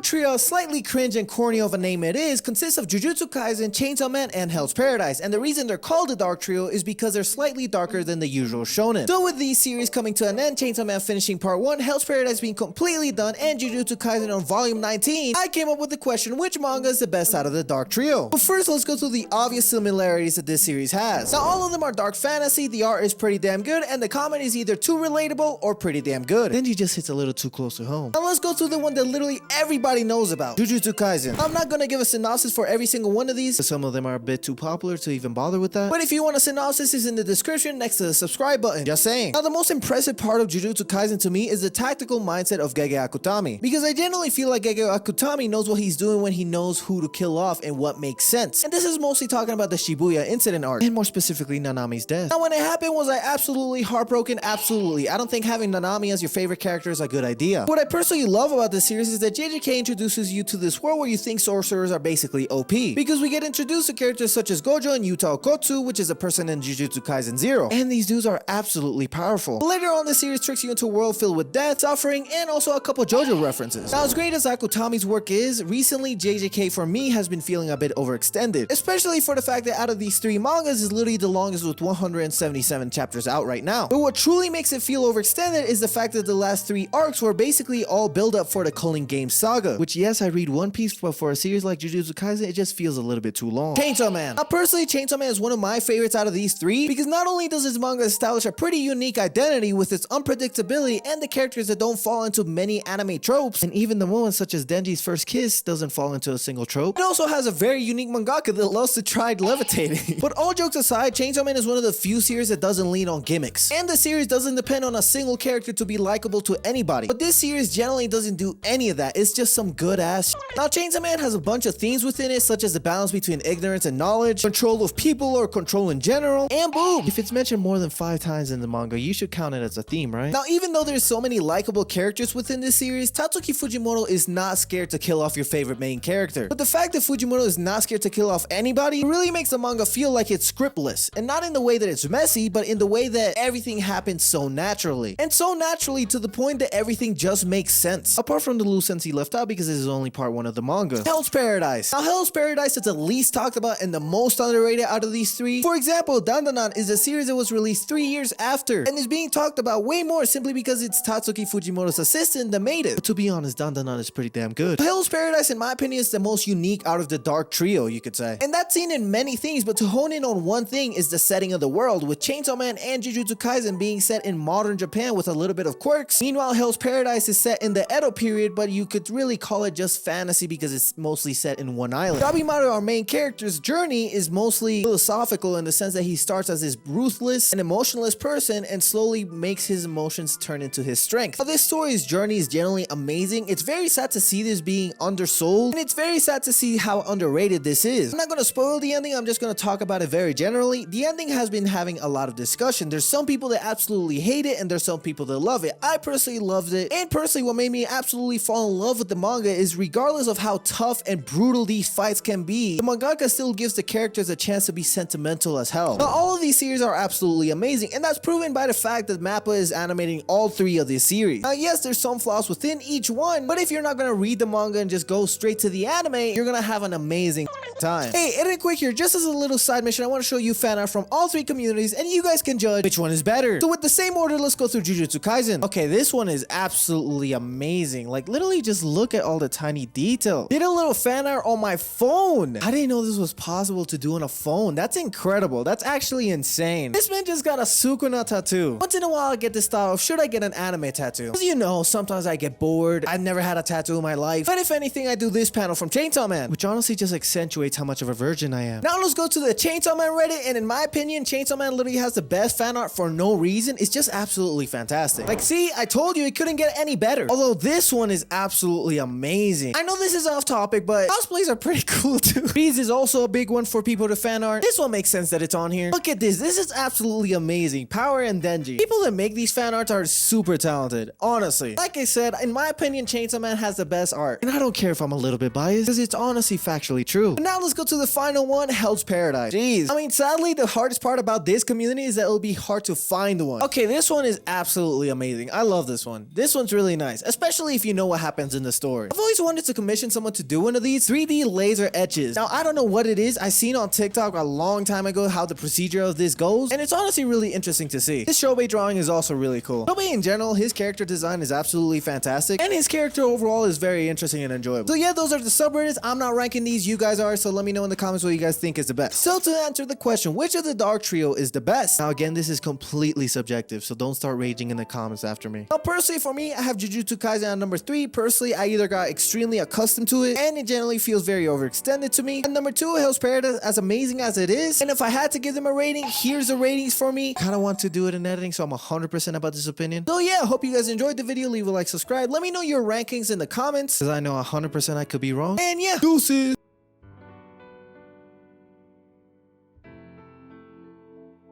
trio, slightly cringe and corny of a name it is, consists of JUJUTSU Kaisen, Chainsaw Man, and Hell's Paradise, and the reason they're called the Dark Trio is because they're slightly darker than the usual shonen. So with these series coming to an end, Chainsaw Man finishing part 1, Hell's Paradise being completely done, and JUJUTSU Kaisen on volume 19, I came up with the question, which manga is the best out of the Dark Trio? But first, let's go through the obvious similarities that this series has. Now, all of them are dark fantasy, the art is pretty damn good, and the comedy is either too relatable or pretty damn good. Denji just hits a little too close to home. Now let's go through the one that literally everybody knows about, JUJUTSU Kaisen. I'm not gonna give a synopsis for every single one of these, some of them are a bit too popular to even bother with that. But if you want a synopsis, it's in the description next to the subscribe button. Just saying. Now the most impressive part of JUJUTSU Kaisen to me is the tactical mindset of Gege Akutami, because I genuinely feel like Gege Akutami knows what he's doing when he knows who to kill off and what makes sense. And this is mostly talking about the Shibuya incident arc, and more specifically Nanami's death. Now when it happened, was I absolutely heartbroken? Absolutely. I don't think having Nanami as your favorite character is a good idea. What I personally love about this series is that JJK introduces you to this world where you think sorcerers are basically OP, because we get introduced to characters such as Gojo and Yuta Okotsu, which is a person in JUJUTSU Kaisen 0, and these dudes are absolutely powerful. But later on, the series tricks you into a world filled with death, suffering, and also a couple JoJo references. Now as great as Akutami's work is, recently JJK for me has been feeling a bit overextended, especially for the fact that out of these 3 mangas is literally the longest with 177 chapters out right now. But what truly makes it feel overextended is the fact that the last 3 arcs were basically all build up for the Culling Games saga, which yes, I read One Piece, but for a series like JUJUTSU Kaisen, it just feels a little bit too long. Chainsaw Man. Now personally, Chainsaw Man is one of my favorites out of these 3, because not only does this manga establish a pretty unique identity with its unpredictability and the characters that don't fall into many anime tropes, and even the moments such as Denji's first kiss doesn't fall into a single trope, it also has a very unique mangaka that loves to try levitating. But all jokes aside, Chainsaw Man is one of the few series that doesn't lean on gimmicks, and the series doesn't depend on a single character to be likable to anybody. But this series generally doesn't do any of that. It's just some good ass shit. Now Chainsaw Man has a bunch of themes within it, such as the balance between ignorance and knowledge, control of people or control in general, and boom, if it's mentioned more than 5 times in the manga, you should count it as a theme, right? Now even though there's so many likable characters within this series, Tatsuki Fujimoto is not scared to kill off your favorite main character. But the fact that Fujimoto is not scared to kill off anybody really makes the manga feel like it's scriptless, and not in the way that it's messy, but in the way that everything happens so naturally, and so naturally to the point that everything just makes sense, apart from the loose ends he left out because this is only part 1 of the manga. Hell's Paradise. Now Hell's Paradise is the least talked about and the most underrated out of these 3. For example, Dandanan is a series that was released 3 years after and is being talked about way more simply because it's Tatsuki Fujimoto's assistant that made it. But to be honest, Dandanan is pretty damn good. Hell's Paradise in my opinion is the most unique out of the Dark Trio, you could say, and that's seen in many things, but to hone in on one thing is the setting of the world, with Chainsaw Man and JUJUTSU Kaisen being set in modern Japan with a little bit of quirks. Meanwhile, Hell's Paradise is set in the Edo period, but you could really call it just fantasy because it's mostly set in one island. Gabimaru, our main character's journey, is mostly philosophical in the sense that he starts as this ruthless and emotionless person and slowly makes his emotions turn into his strength. Now, this story's journey is generally amazing. It's very sad to see this being undersold, and it's very sad to see how underrated this is. I'm not going to spoil the ending, I'm just going to talk about it very generally. The ending has been having a lot of discussion. There's some people that absolutely hate it, and there's some people that love it. I personally loved it, and personally what made me absolutely fall in love with the manga is regardless of how tough and brutal these fights can be, the mangaka still gives the characters a chance to be sentimental as hell. Now all of these series are absolutely amazing, and that's proven by the fact that MAPPA is animating all 3 of these series. Now yes, there's some flaws within each one, but if you're not gonna read the manga and just go straight to the anime, you're gonna have an amazing time. Hey, Edit Quick here, just as a little side mission, I want to show you fan art from all 3 communities, and you guys can judge which one is better. So with the same order, let's go through JUJUTSU Kaisen. Okay, this one is absolutely amazing. Like literally just look at all the tiny detail. Did a little fan art on my phone. I didn't know this was possible to do on a phone. That's incredible. That's actually insane. This man just got a Sukuna tattoo. Once in a while I get this thought of should I get an anime tattoo? Because you know, sometimes I get bored. I've never had a tattoo in my life. But if anything, I do this panel from Chainsaw Man, which honestly just accentuates how much of a virgin I am. Now let's go to the Chainsaw Man Reddit, and in my opinion, Chainsaw Man literally has the best fan art for no reason. It's just absolutely fantastic. Like, see, I told you it couldn't get any better. Although this one is absolutely amazing. I know this is off topic, but cosplays are pretty cool too. Bees is also a big one for people to fan art. This one makes sense that it's on here. Look at this. This is absolutely amazing. Power and Denji. People that make these fan arts are super talented. Honestly. Like I said, in my opinion, Chainsaw Man has the best art. And I don't care if I'm a little bit biased, because it's honestly factually true. But now let's go to the final one, Hell's Paradise. Jeez. I mean, sadly, the hardest part about this community is that it'll be hard to find one. Okay, this one is absolutely amazing. I love this one. This one's really nice, especially if you know what happens in the story. story. I've always wanted to commission someone to do one of these 3D laser etches. Now, I don't know what it is. I seen on TikTok a long time ago how the procedure of this goes, and it's honestly really interesting to see. This Shobei drawing is also really cool. Shobei in general, his character design is absolutely fantastic, and his character overall is very interesting and enjoyable. So yeah, those are the subreddits. I'm not ranking these, you guys are, so let me know in the comments what you guys think is the best. So to answer the question, which of the Dark Trio is the best? Now again, this is completely subjective, so don't start raging in the comments after me. Now personally for me, I have Jujutsu Kaisen on number 3. Personally, I either got extremely accustomed to it, and it generally feels very overextended to me. And number 2, Hell's Paradise, as amazing as it is, and if I had to give them a rating, here's the ratings for me. Kinda want to do it in editing, so I'm 100% about this opinion. So yeah, hope you guys enjoyed the video. Leave a like, subscribe. Let me know your rankings in the comments, because I know 100% I could be wrong. And yeah, deuces!